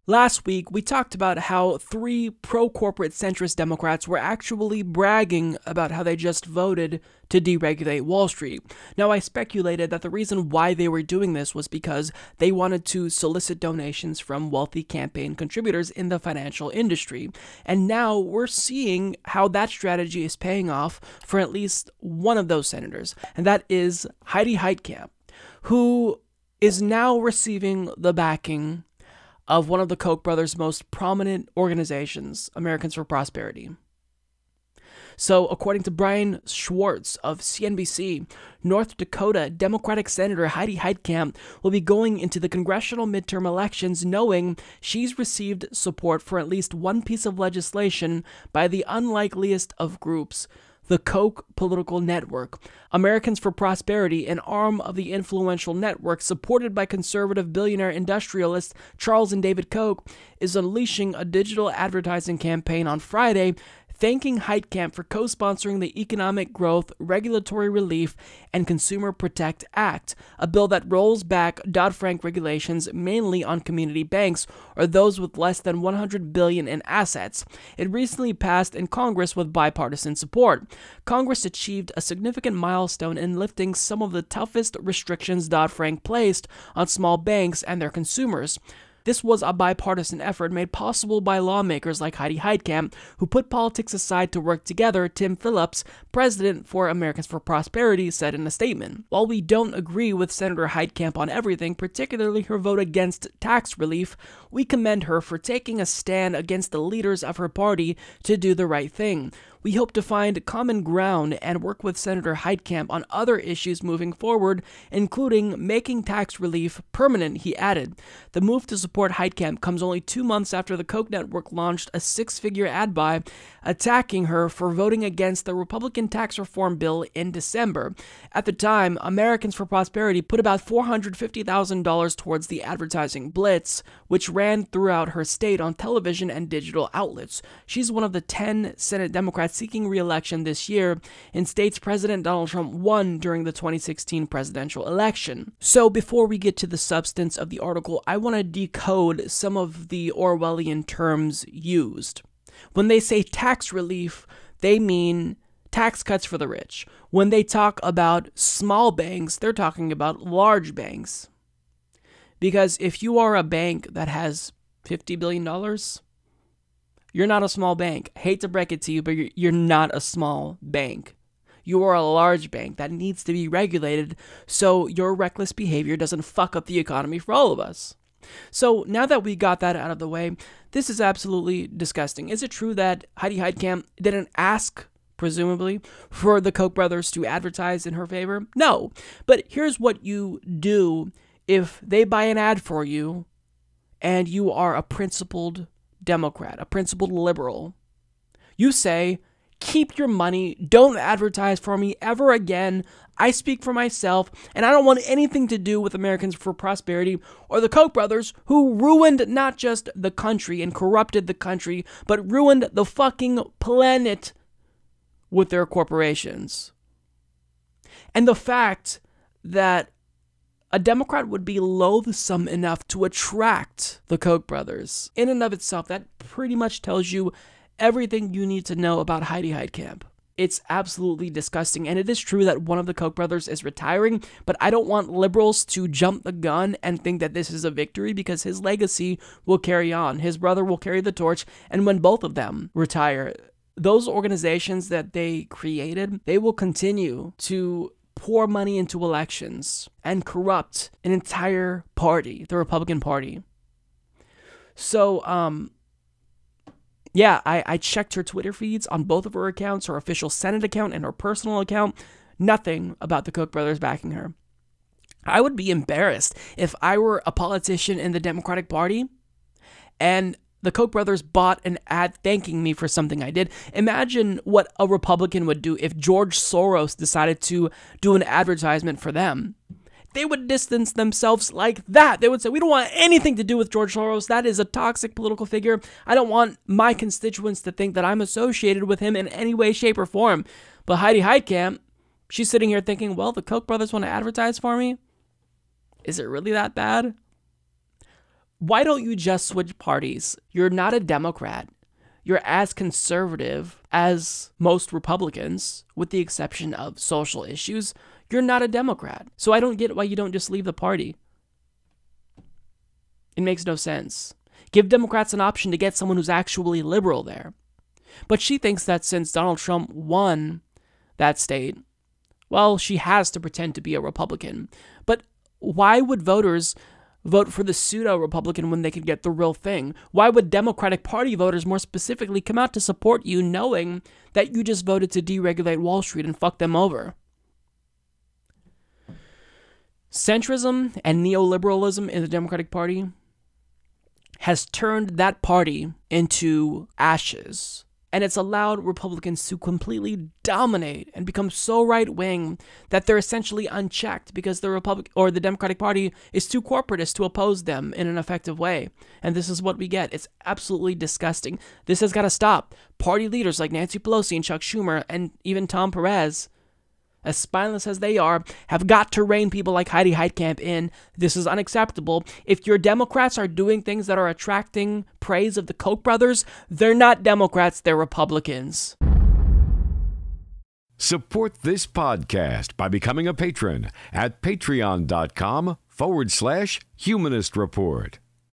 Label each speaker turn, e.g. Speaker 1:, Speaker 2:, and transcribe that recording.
Speaker 1: Last week, we talked about how 3 pro-corporate centrist Democrats were actually bragging about how they just voted to deregulate Wall Street. Now, I speculated that the reason why they were doing this was because they wanted to solicit donations from wealthy campaign contributors in the financial industry. And now we're seeing how that strategy is paying off for at least one of those senators, and that is Heidi Heitkamp, who is now receiving the backing of one of the Koch brothers' most prominent organizations, Americans for Prosperity. So, according to Brian Schwartz of CNBC, North Dakota Democratic Senator Heidi Heitkamp will be going into the congressional midterm elections knowing she's received support for at least one piece of legislation by the unlikeliest of groups, the Koch political network. Americans for Prosperity, an arm of the influential network supported by conservative billionaire industrialists Charles and David Koch, is unleashing a digital advertising campaign on Friday, thanking Heitkamp for co-sponsoring the Economic Growth, Regulatory Relief, and Consumer Protect Act, a bill that rolls back Dodd-Frank regulations mainly on community banks or those with less than $100 billion in assets. It recently passed in Congress with bipartisan support. Congress achieved a significant milestone in lifting some of the toughest restrictions Dodd-Frank placed on small banks and their consumers. This was a bipartisan effort made possible by lawmakers like Heidi Heitkamp, who put politics aside to work together, Tim Phillips, president for Americans for Prosperity, said in a statement. While we don't agree with Senator Heitkamp on everything, particularly her vote against tax relief, we commend her for taking a stand against the leaders of her party to do the right thing. We hope to find common ground and work with Senator Heitkamp on other issues moving forward, including making tax relief permanent, he added. The move to support Heitkamp comes only 2 months after the Koch network launched a 6-figure ad buy attacking her for voting against the Republican tax reform bill in December. At the time, Americans for Prosperity put about $450,000 towards the advertising blitz, which ran throughout her state on television and digital outlets. She's one of the 10 Senate Democrats seeking re-election this year, in states President Donald Trump won during the 2016 presidential election. So before we get to the substance of the article, I want to decode some of the Orwellian terms used. When they say tax relief, they mean tax cuts for the rich. When they talk about small banks, they're talking about large banks. Because if you are a bank that has $50 billion, you're not a small bank. I hate to break it to you, but you're not a small bank. You are a large bank that needs to be regulated so your reckless behavior doesn't fuck up the economy for all of us. So now that we got that out of the way, this is absolutely disgusting. Is it true that Heidi Heitkamp didn't ask, presumably, for the Koch brothers to advertise in her favor? No. But here's what you do if they buy an ad for you and you are a principled Democrat, a principled liberal. You say, keep your money, don't advertise for me ever again. I speak for myself, and I don't want anything to do with Americans for Prosperity or the Koch brothers, who ruined not just the country and corrupted the country, but ruined the fucking planet with their corporations. And the fact that a Democrat would be loathsome enough to attract the Koch brothers, in and of itself, that pretty much tells you everything you need to know about Heidi Heitkamp. It's absolutely disgusting, and it is true that one of the Koch brothers is retiring, but I don't want liberals to jump the gun and think that this is a victory, because his legacy will carry on. His brother will carry the torch, and when both of them retire, those organizations that they created, they will continue to pour money into elections and corrupt an entire party, the Republican Party. So, yeah, I checked her Twitter feeds on both of her accounts, her official Senate account and her personal account. Nothing about the Koch brothers backing her. I would be embarrassed if I were a politician in the Democratic Party and the Koch brothers bought an ad thanking me for something I did. Imagine what a Republican would do if George Soros decided to do an advertisement for them. They would distance themselves like that. They would say, we don't want anything to do with George Soros. That is a toxic political figure. I don't want my constituents to think that I'm associated with him in any way, shape, or form. But Heidi Heitkamp, she's sitting here thinking, well, the Koch brothers want to advertise for me? Is it really that bad? Why don't you just switch parties? You're not a Democrat. You're as conservative as most Republicans, with the exception of social issues. You're not a Democrat. So I don't get why you don't just leave the party. It makes no sense. Give Democrats an option to get someone who's actually liberal there. But she thinks that since Donald Trump won that state, well, she has to pretend to be a Republican. But why would voters vote for the pseudo-Republican when they could get the real thing? Why would Democratic Party voters more specifically come out to support you knowing that you just voted to deregulate Wall Street and fuck them over? Centrism and neoliberalism in the Democratic Party has turned that party into ashes. And it's allowed Republicans to completely dominate and become so right-wing that they're essentially unchecked because the Democratic Party is too corporatist to oppose them in an effective way. And this is what we get. It's absolutely disgusting. This has got to stop. Party leaders like Nancy Pelosi and Chuck Schumer and even Tom Perez, as spineless as they are, have got to rein people like Heidi Heitkamp in. This is unacceptable. If your Democrats are doing things that are attracting praise of the Koch brothers, they're not Democrats, they're Republicans.
Speaker 2: Support this podcast by becoming a patron at patreon.com/Humanist Report.